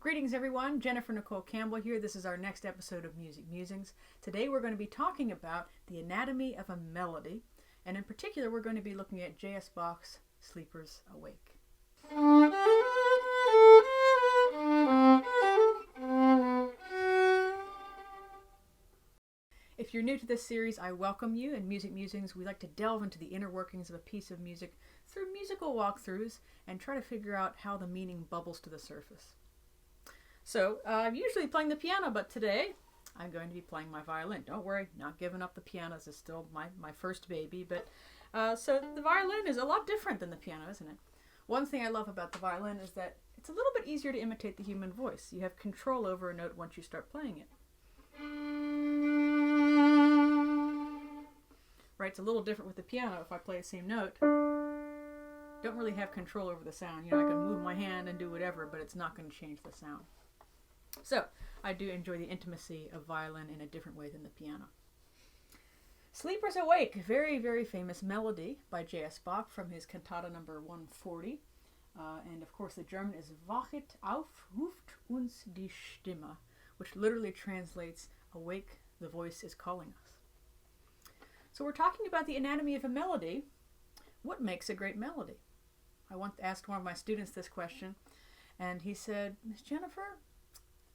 Greetings everyone, Jennifer Nicole Campbell here. This is our next episode of Music Musings. Today we're going to be talking about the anatomy of a melody, and in particular we're going to be looking at J.S. Bach's Sleepers Awake. If you're new to this series, I welcome you. In Music Musings, we like to delve into the inner workings of a piece of music through musical walkthroughs and try to figure out how the meaning bubbles to the surface. So, I'm usually playing the piano, but today I'm going to be playing my violin. Don't worry, not giving up the piano. This is still my first baby, but so the violin is a lot different than the piano, isn't it? One thing I love about the violin is that it's a little bit easier to imitate the human voice. You have control over a note once you start playing it. Right, it's a little different with the piano. If I play the same note, don't really have control over the sound. You know, I can move my hand and do whatever, but it's not going to change the sound. So, I do enjoy the intimacy of violin in a different way than the piano. Sleepers Awake, very, very famous melody by J.S. Bach from his Cantata No. 140. And of course the German is Wachet auf, ruft uns die Stimme, which literally translates, awake, the voice is calling us. So we're talking about the anatomy of a melody. What makes a great melody? I once asked one of my students this question, and he said, Miss Jennifer,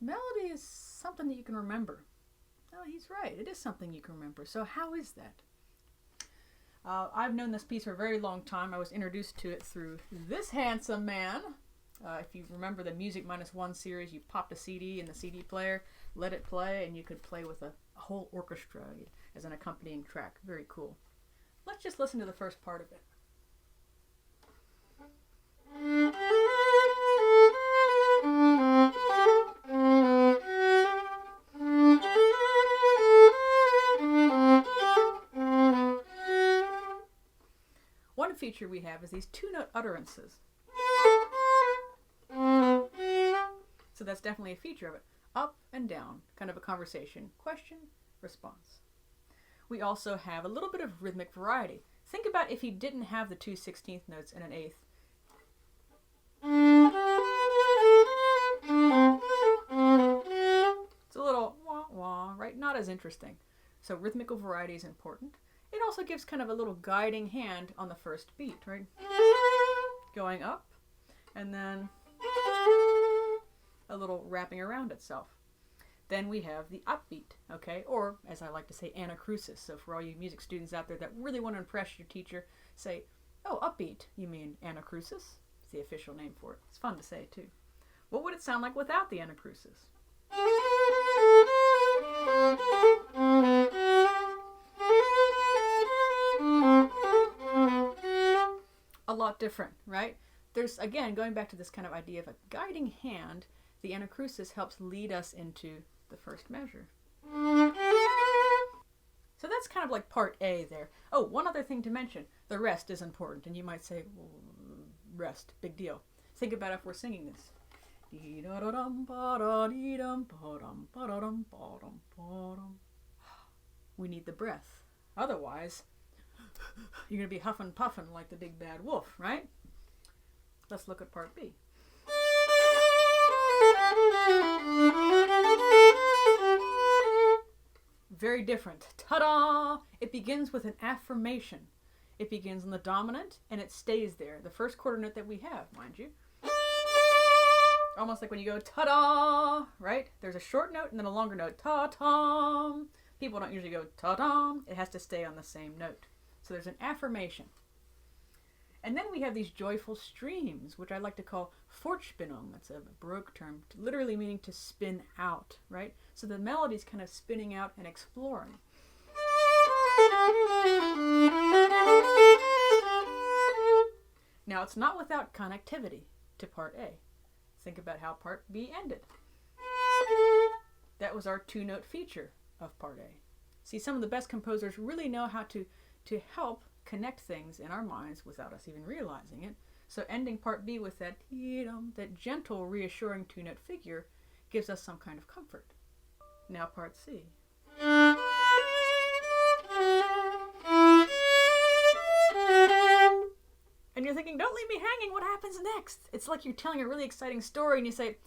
melody is something that you can remember. Oh, he's right. It is something you can remember. So how is that? I've known this piece for a very long time. I was introduced to it through this handsome man. If you remember the Music -1 series, you popped a CD in the CD player, let it play, and you could play with a whole orchestra as an accompanying track. Very cool. Let's just listen to the first part of it. One feature we have is these two-note utterances. So that's definitely a feature of it. Up and down, kind of a conversation. Question, response. We also have a little bit of rhythmic variety. Think about if he didn't have the 2 16th notes and an eighth. It's a little wah-wah, right? Not as interesting. So rhythmical variety is important. It also gives kind of a little guiding hand on the first beat, right? Going up, and then a little wrapping around itself. Then we have the upbeat, okay? Or, as I like to say, anacrusis. So for all you music students out there that really want to impress your teacher, say, oh, upbeat, you mean anacrusis? It's the official name for it. It's fun to say, too. What would it sound like without the anacrusis? A lot different, right? There's, again, going back to this kind of idea of a guiding hand, the anacrusis helps lead us into the first measure. So that's kind of like part A there. Oh, one other thing to mention. The rest is important. And you might say, well, rest, big deal. Think about if we're singing this. We need the breath. Otherwise, you're going to be huffing puffing like the big bad wolf, right? Let's look at part B. Very different. Ta-da! It begins with an affirmation. It begins on the dominant and it stays there. The first quarter note that we have, mind you. Almost like when you go ta-da, right? There's a short note and then a longer note. Ta-tam. People don't usually go ta-tam. It has to stay on the same note. So there's an affirmation. And then we have these joyful streams, which I like to call Fortspinnung. That's a Baroque term, literally meaning to spin out, right? So the melody's kind of spinning out and exploring. Now, it's not without connectivity to part A. Think about how part B ended. That was our two-note feature of part A. See, some of the best composers really know how to help connect things in our minds without us even realizing it. So ending part B with that gentle, reassuring two-note figure gives us some kind of comfort. Now part C. And you're thinking, don't leave me hanging, what happens next? It's like you're telling a really exciting story and you say,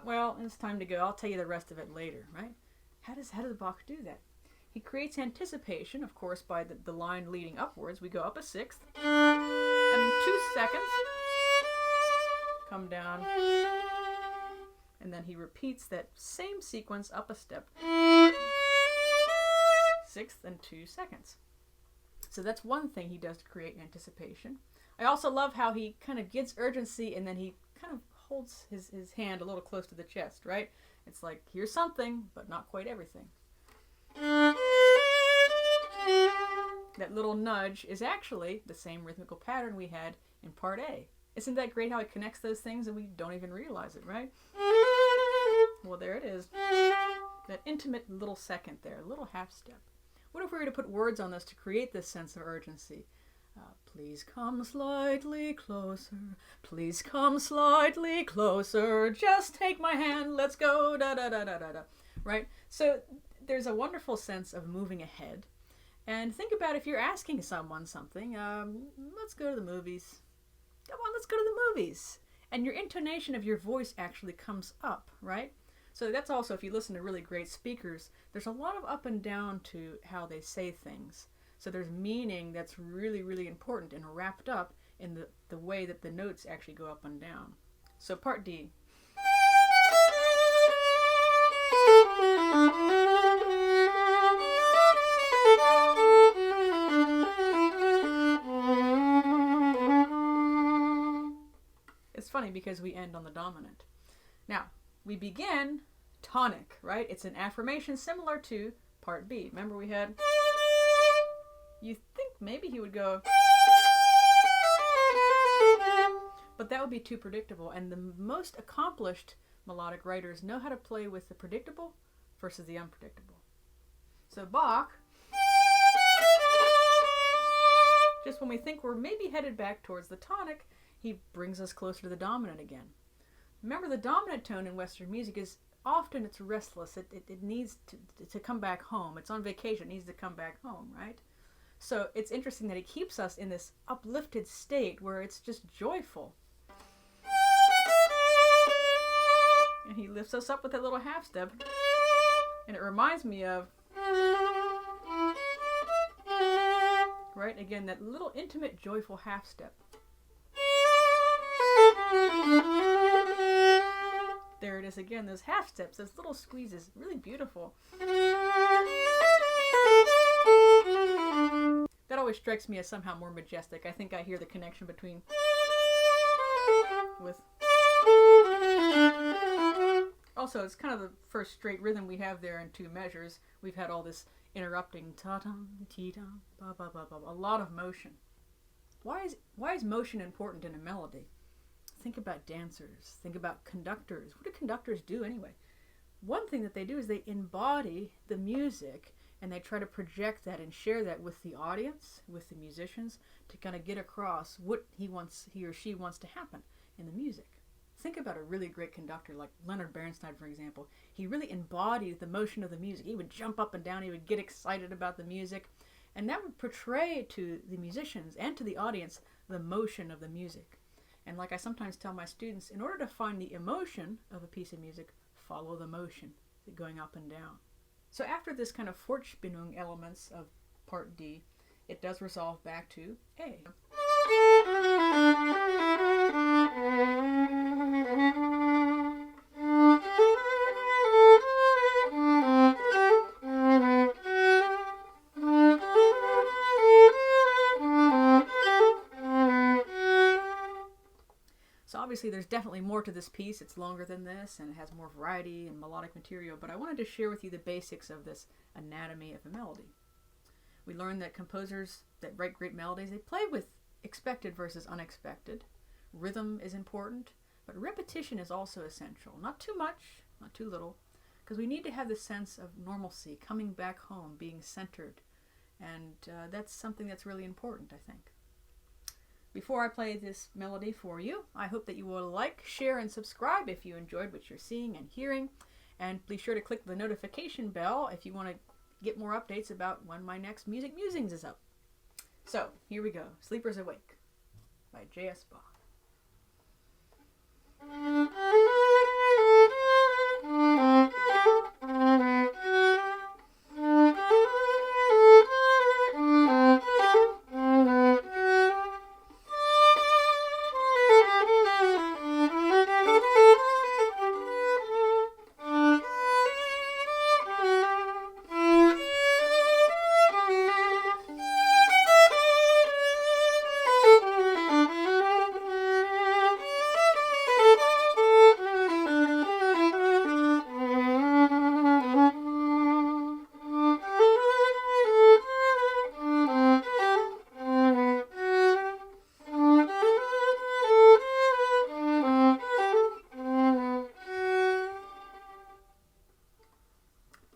Well, it's time to go. I'll tell you the rest of it later, right? How does Bach do that? He creates anticipation, of course, by the line leading upwards. We go up a sixth, and 2 seconds, come down, and then he repeats that same sequence up a step, sixth and 2 seconds. So that's one thing he does to create anticipation. I also love how he kind of gives urgency and then he kind of holds his hand a little close to the chest, right? It's like, here's something, but not quite everything. That little nudge is actually the same rhythmical pattern we had in part A. Isn't that great how it connects those things and we don't even realize it, right? Well, there it is. That intimate little second there, a little half step. What if we were to put words on this to create this sense of urgency? Please come slightly closer. Please come slightly closer. Just take my hand. Let's go. Da da da da da da. Right? So there's a wonderful sense of moving ahead. And think about if you're asking someone something. Let's go to the movies. Come on, let's go to the movies. And your intonation of your voice actually comes up, right? So that's also, if you listen to really great speakers, there's a lot of up and down to how they say things. So there's meaning that's really, really important and wrapped up in the way that the notes actually go up and down. So part D. It's funny because we end on the dominant. Now, we begin tonic, right? It's an affirmation similar to part B. Remember we had... You think maybe he would go... But that would be too predictable. And the most accomplished melodic writers know how to play with the predictable versus the unpredictable. So Bach... Just when we think we're maybe headed back towards the tonic, he brings us closer to the dominant again. Remember, the dominant tone in Western music is often it's restless. It needs to come back home. It's on vacation. It needs to come back home, right? So it's interesting that he keeps us in this uplifted state where it's just joyful. And he lifts us up with that little half step. And it reminds me of, right, again, that little intimate, joyful half step. There it is again, those half steps, those little squeezes, really beautiful. That always strikes me as somehow more majestic. I think I hear the connection between with... Also, it's kind of the first straight rhythm we have there in 2 measures. We've had all this interrupting ta-dum, ti-dum, ba-ba-ba-ba, a lot of motion. Why is motion important in a melody? Think about dancers. Think about conductors. What do conductors do anyway? One thing that they do is they embody the music and they try to project that and share that with the audience, with the musicians, to kind of get across what he or she wants to happen in the music. Think about a really great conductor like Leonard Bernstein, for example. He really embodied the motion of the music. He would jump up and down. He would get excited about the music. And that would portray to the musicians and to the audience the motion of the music. And like I sometimes tell my students, in order to find the emotion of a piece of music, follow the motion, going up and down. So after this kind of Fortspinnung elements of part D, it does resolve back to A. So obviously there's definitely more to this piece. It's longer than this and it has more variety and melodic material, but I wanted to share with you the basics of this anatomy of a melody. We learned that composers that write great melodies, they play with expected versus unexpected. Rhythm is important, but repetition is also essential. Not too much, not too little, because we need to have this sense of normalcy, coming back home, being centered, and that's something that's really important, I think. Before I play this melody for you, I hope that you will like, share, and subscribe if you enjoyed what you're seeing and hearing. And be sure to click the notification bell if you want to get more updates about when my next Music Musings is up. So, here we go. Sleepers Awake by J.S. Bach.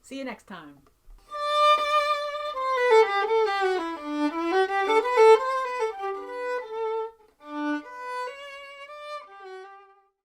See you next time.